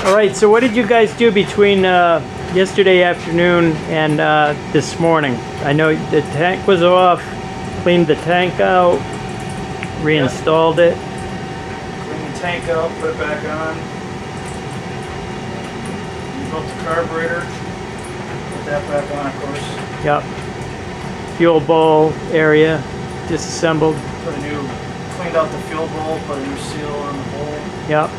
All right, so what did you guys do between yesterday afternoon and this morning? I know the tank was off, cleaned the tank out, reinstalled it. Clean the tank out, put it back on. Rebuilt the carburetor, put that back on, of course. Yep. Fuel bowl area disassembled. Cleaned out the fuel bowl, put a new seal on the bowl. Yep.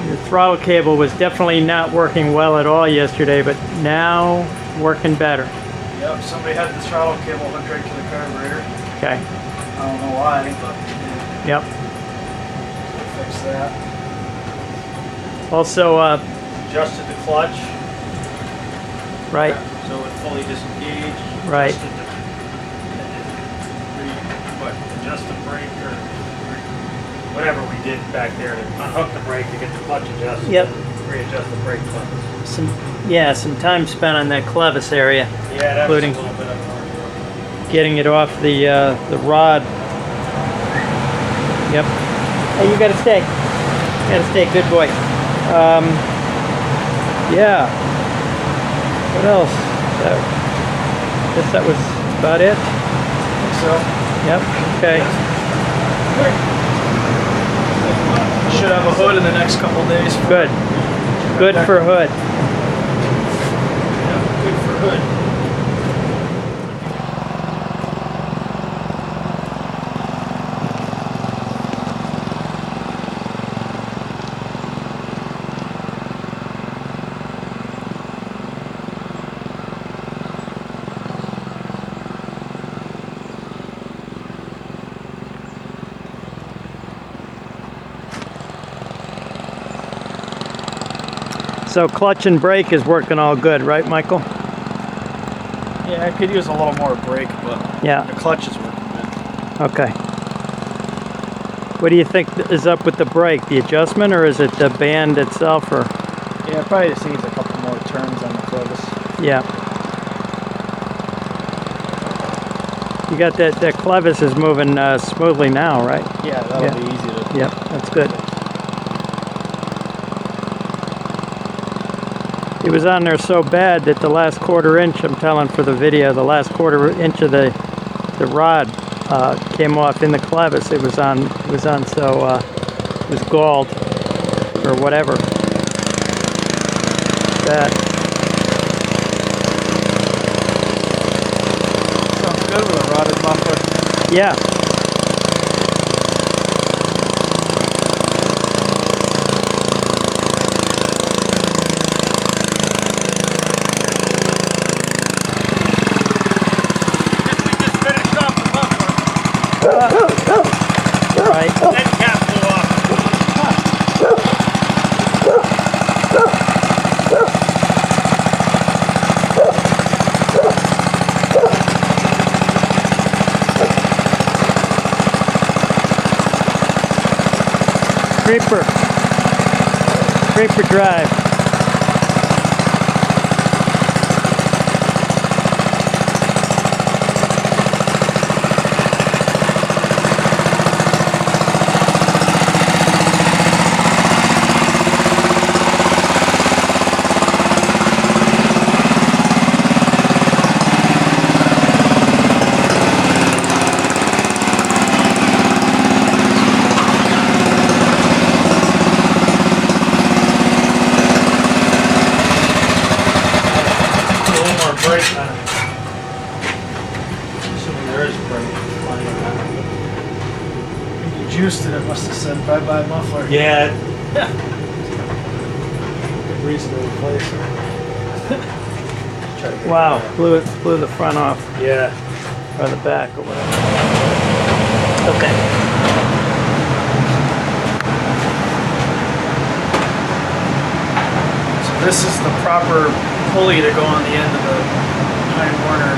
The throttle cable was definitely not working well at all yesterday, but now working better. Yep, somebody had the throttle cable hooked right to the carburetor. Okay. I don't know why, but Yep. fix that. Also, Adjusted the clutch. right, So it fully disengaged. right. Adjust the brake or whatever we did back there to unhook the brake to get the clutch adjusted. Yep. Readjust the brake clutch. Some time spent on that clevis area, Yeah, that including was a little bit of an ordeal. getting it off the rod. Yep. Hey, you gotta stay. You gotta stay, good boy. Yeah. What else? Guess that was about it. I think so. Yep. Okay. Should have a hood in the next couple days. Good. Good for hood. Yeah, good for hood. So clutch and brake is working all good, right, Michael? Yeah, I could use a little more brake, but Yeah. the clutch is working good. Okay. What do you think is up with the brake? The adjustment, or is it the band itself, or? Yeah, it probably just needs a couple more turns on the clevis. Yeah. You got that clevis is moving smoothly now, right? Yeah, that'll be easy to. Yep, that's good. It was on there so bad that the last quarter inch, I'm telling for the video, the last quarter inch of the rod came off in the clevis. It was on so it was galled or whatever. That Sounds good with a rotted muffler. yeah. Right. That cap blew off. Creeper drive. Brake on it. Assuming there is brake line on it. When you juiced it, it must have said bye-bye muffler. Yeah. Good reason to replace it. Wow, blew the front off. Yeah. Or the back or whatever. Okay. So this is the proper pulley to go on the end of the Time Warner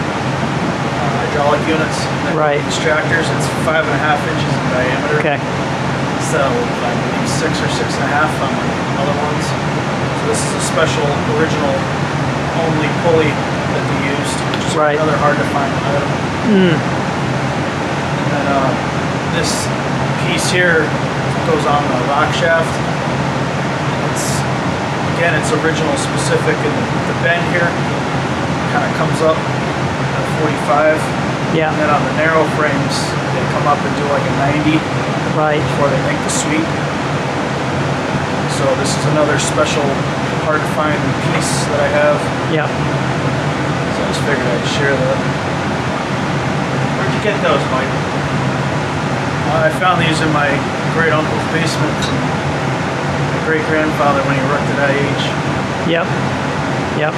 hydraulic units. Right. Extractors. It's 5.5 inches in diameter. Okay. So I believe 6 or 6.5 on the other ones. So this is a special, original, only pulley that they used, which is Right. another hard to find item. Mm. And then this piece here goes on the rock shaft. again, it's original specific, and the bend here kind of comes up at 45. Yeah. And then on the narrow frames, they come up and do like a 90 Right. before they make the sweep. So this is another special hard to find piece that I have. Yeah. So I just figured I'd share that. Where'd you get those, Mike? I found these in my great uncle's basement from my great grandfather when he worked at IH. Yep. Yep.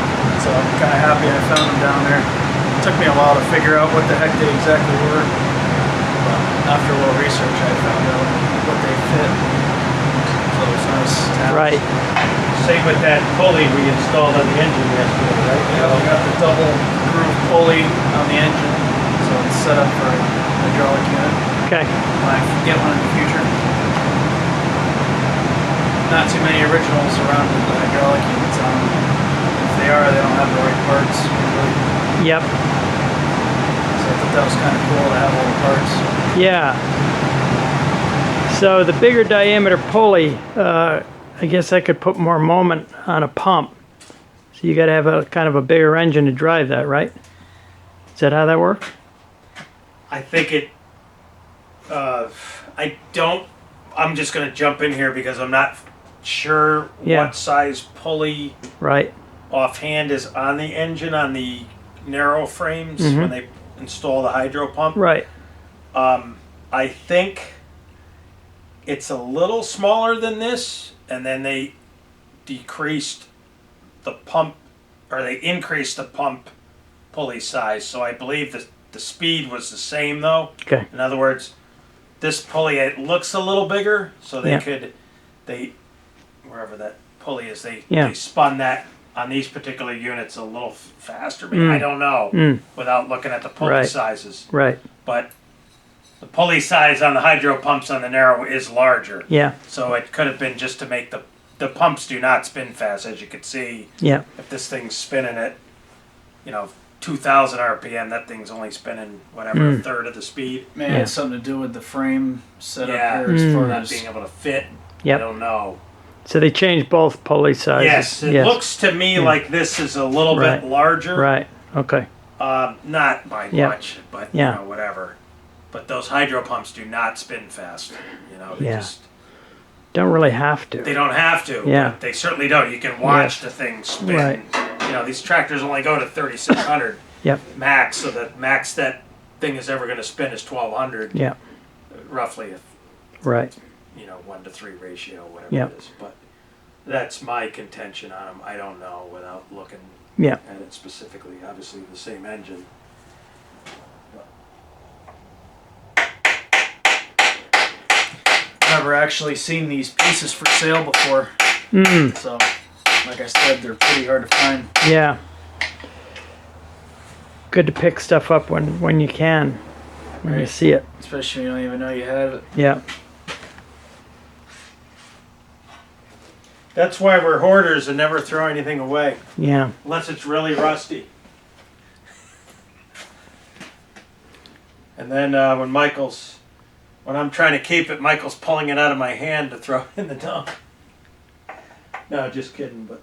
So I'm kind of happy I found them down there. It took me a while to figure out what the heck they exactly were. But after a little research, I found out what they fit. So it's nice to have. Right. Same with that pulley we installed on the engine yesterday, right? Yeah, we got the double groove pulley on the engine, so it's set up for a hydraulic unit Okay. when I get one in the future. Not too many originals around with the hydraulic units on them. If they are, they don't have the right parts usually. Yep. So I thought that was kind of cool to have all the parts. Yeah. So the bigger diameter pulley, I guess I could put more moment on a pump. So you got to have a kind of a bigger engine to drive that, right? Is that how that works? I think it, I'm just gonna jump in here because I'm not sure Yeah. what size pulley Right. offhand is on the engine on the narrow frames when they install the hydro pump. Right. I think it's a little smaller than this, and then they decreased the pump, or they increased the pump pulley size. So I believe the speed was the same though. Okay. In other words, this pulley, it looks a little bigger, so they Yeah. wherever that pulley is, they Yeah. spun that on these particular units a little faster. Maybe I don't know without looking at the pulley Right. sizes. Right. But the pulley size on the hydro pumps on the narrow is larger. Yeah. So it could have been just to make the pumps do not spin fast, as you could see. Yeah. If this thing's spinning at, 2,000 RPM, that thing's only spinning whatever a third of the speed. Man, Yeah. it's something to do with the frame setup Yeah. here as far Not as being able to fit. Yep. I don't know. So they changed both pulley sizes. Yes, it looks to me like this is a little Right. bit larger. Right. Okay. Not by Yeah. much, but Yeah. whatever. But those hydro pumps do not spin fast. They Yeah. just Don't really have to. they don't have to. Yeah. But they certainly don't. You can watch Yes. the thing spin. Right. These tractors only go to 3,600 Yep. max, so the max that thing is ever going to spin is 1,200, Yeah. roughly. If, Right. 1-to-3 ratio, whatever Yep. it is. But that's my contention on them. I don't know without looking Yeah. at it specifically. Obviously, the same engine. never actually seen these pieces for sale before. So, like I said, they're pretty hard to find. Yeah. Good to pick stuff up when you can, when you Right. see it. Especially when you don't even know you have it. Yeah. That's why we're hoarders and never throw anything away, Yeah. unless it's really rusty. And then when I'm trying to keep it, Michael's pulling it out of my hand to throw it in the dump. No, just kidding, but.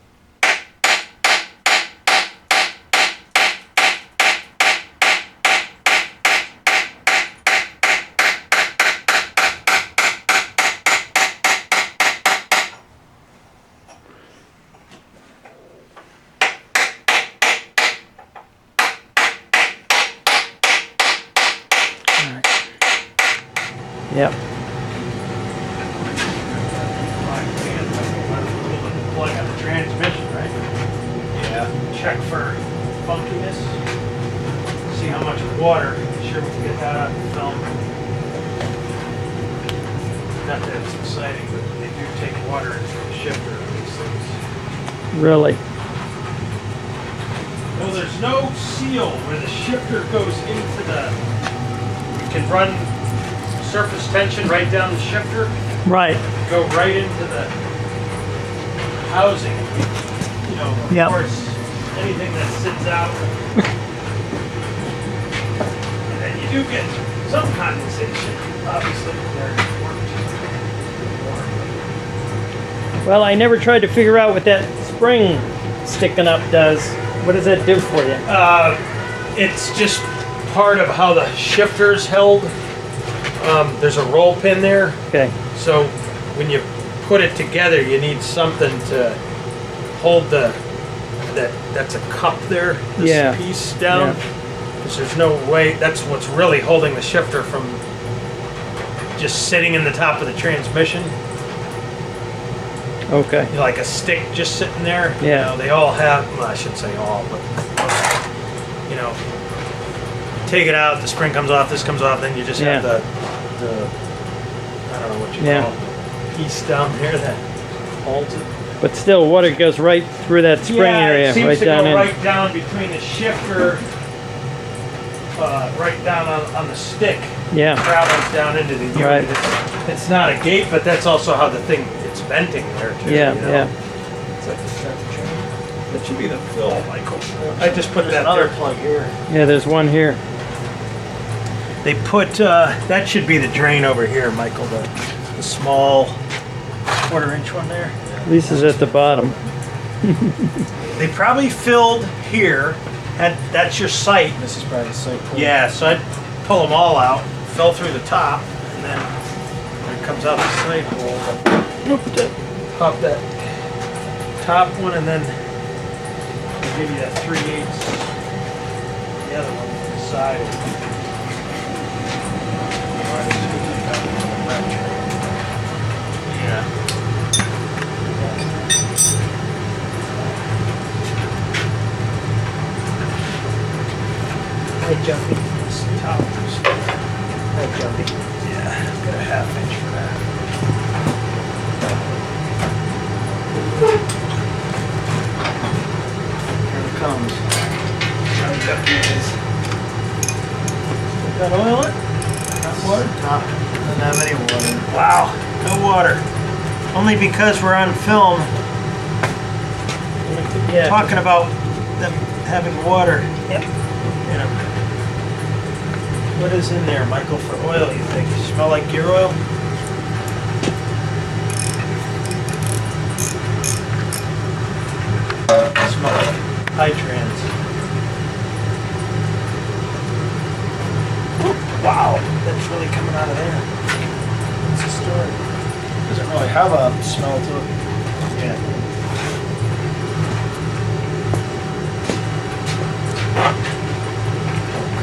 Yep. Plug on the transmission, right? Yeah. Check for funkiness. See how much water. Sure we can get that out of the film. Not that it's exciting, but they do take water into the shifter of these things. Really. No, there's no seal where the shifter goes into the. You can run surface tension right down the shifter. Right. Go right into the housing. Of Yep. course, anything that sits out. And then you do get some condensation, obviously, where it worked. Well, I never tried to figure out what that spring sticking up does. What does that do for you? It's just part of how the shifter's held. There's a roll pin there, Okay. so when you put it together, you need something to hold that's a cup there, this Yeah. piece down. Yeah. Because there's no way, that's what's really holding the shifter from just sitting in the top of the transmission. Okay. You know, like a stick just sitting there. Yeah. You know, they all have, well, I shouldn't say all, but, you know, take it out, the spring comes off, this comes off, then you just have the I don't know what you Yeah. call it, piece down there that holds it. But still, water goes right through that spring area, it seems right to down go in. right down between the shifter, right down on the stick. Yeah. Travels down into the unit. Right. It's not a gate, but that's also how the thing, it's venting there too. Yeah, you know? yeah. It's like that should be the fill, Michael. I just put There's that another there. plug here. Yeah, there's one here. They put, that should be the drain over here, Michael, the small 1/4-inch one there. Lisa's at the bottom. They probably filled here, and that's your site. This is probably the site. point. Yeah, so I'd pull them all out, fill through the top, and then when it comes out the side hole, pop that top one, and then I'll give you that 3/8. The other one to the side. Yeah. Hi, Jumpy. This top. Hi, Jumpy. Yeah, got a 1/2 inch for that. Here it comes. How Jumpy is. Got oil in it? Hot water? Top. Doesn't have any water. Wow, no water. Only because we're on film Yeah. talking about them having water. Yep. You know. What is in there, Michael, for oil, you think? Smell like gear oil? Smell like hydrants. Wow, that's really coming out of there. What's the story? Doesn't really have a smell to it. Yeah.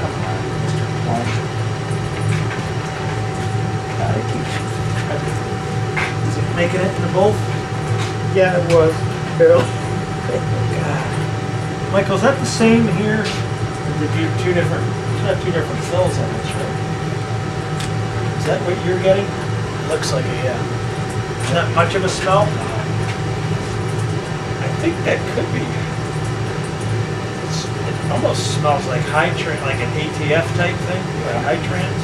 Come on, Mr. Plum. Is it making it in the bowl? Yeah, it was. Barely. God. Michael, is that the same here? Or did you two different, it's not two different fills on this, right? Is that what you're getting? Looks like it, yeah. Not much of a smell? I think that could be. It almost smells like hydrant, like an ATF type thing, like hydrant.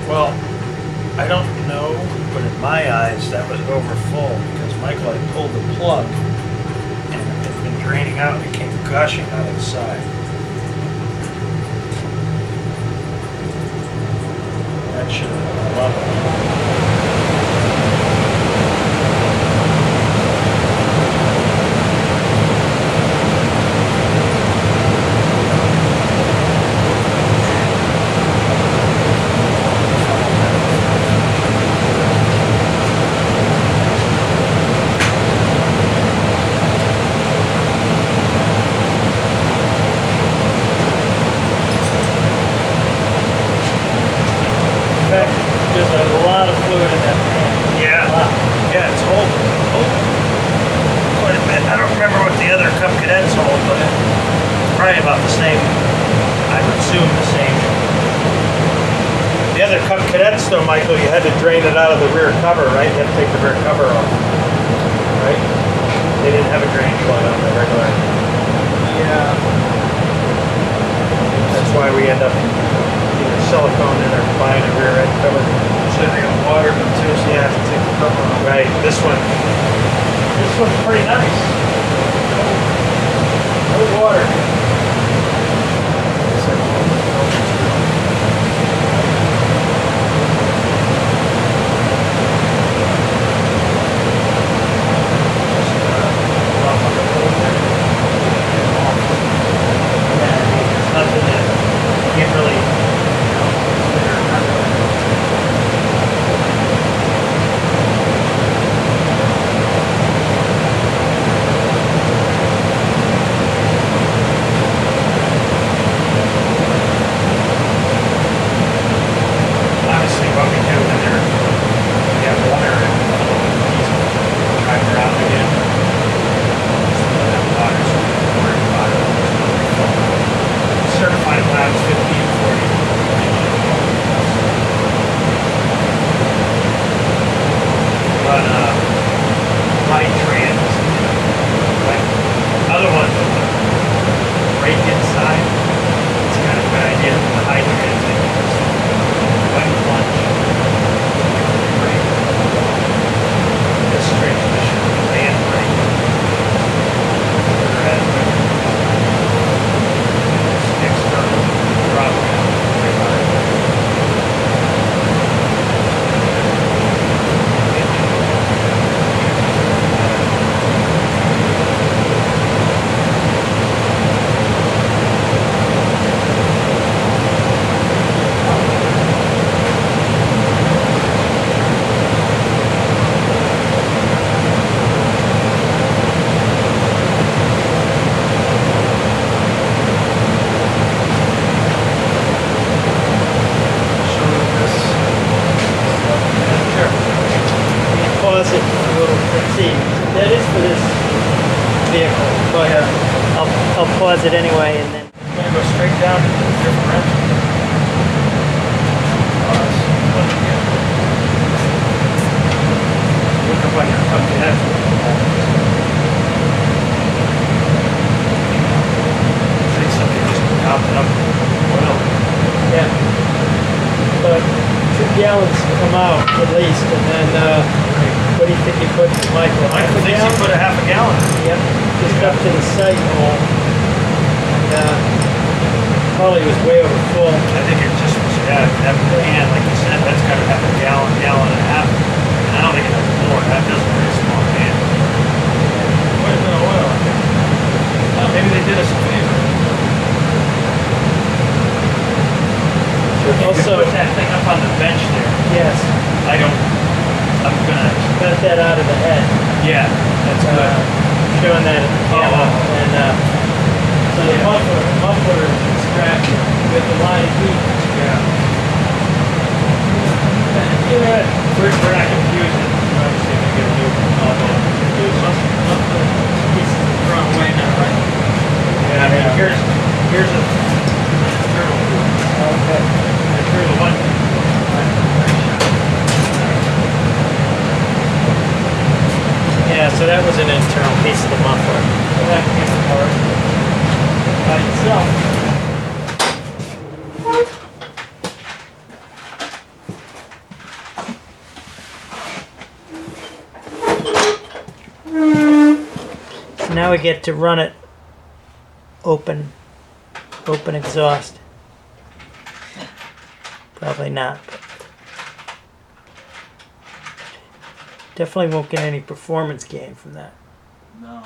Well, I don't know, but in my eyes, that was over full because Michael had pulled the plug and it had been draining out and it came gushing out of the side. That should have been level. In fact, there's a lot of fluid in that pan. Yeah, it's old. Quite a bit. I don't remember what the other Cub Cadets hold, but it's probably about the same. I would assume the same. The other Cub Cadets, though, Michael, you had to drain it out of the rear cover, right? You had to take the rear cover off, right? They didn't have a drain plug on the regular. Yeah. That's why we end up either silicone in or buying a rear end cover. So they got water in it too, so you have to take the cover off. Right, this one's pretty nice. No water. pause it anyway, and then. I'm gonna go straight down to the differential. Pause. Plug it in. Look up on your Cub Cadet. I think somebody just topped it up with oil. Yeah. But 2 gallons come out at least, and then what do you think you put, Michael? Michael thinks he put a half a gallon. Yep. Just up to the sight hole. And probably was way over full. I think it just was, yeah, that can, like you said, that's got to have a gallon, gallon and a half. And I don't think it has more. That doesn't really small can. Quite a bit of oil, I think. Maybe they did us a favor. Also, put that thing up on the bench there. yes, I'm gonna, got that out of the head. yeah, that's good. Showing that at the camera. And so the muffler is extracted with a lot of heat. Yeah. We're not confusing. Obviously, we get a new Muffler pieces are thrown away now, right? Yeah, I mean, here's a turtle. Okay. Here's the one. Yeah, so that was an internal piece of the muffler. So that came apart by itself. So now we get to run it open exhaust. Probably not. But definitely won't get any performance gain from that. No.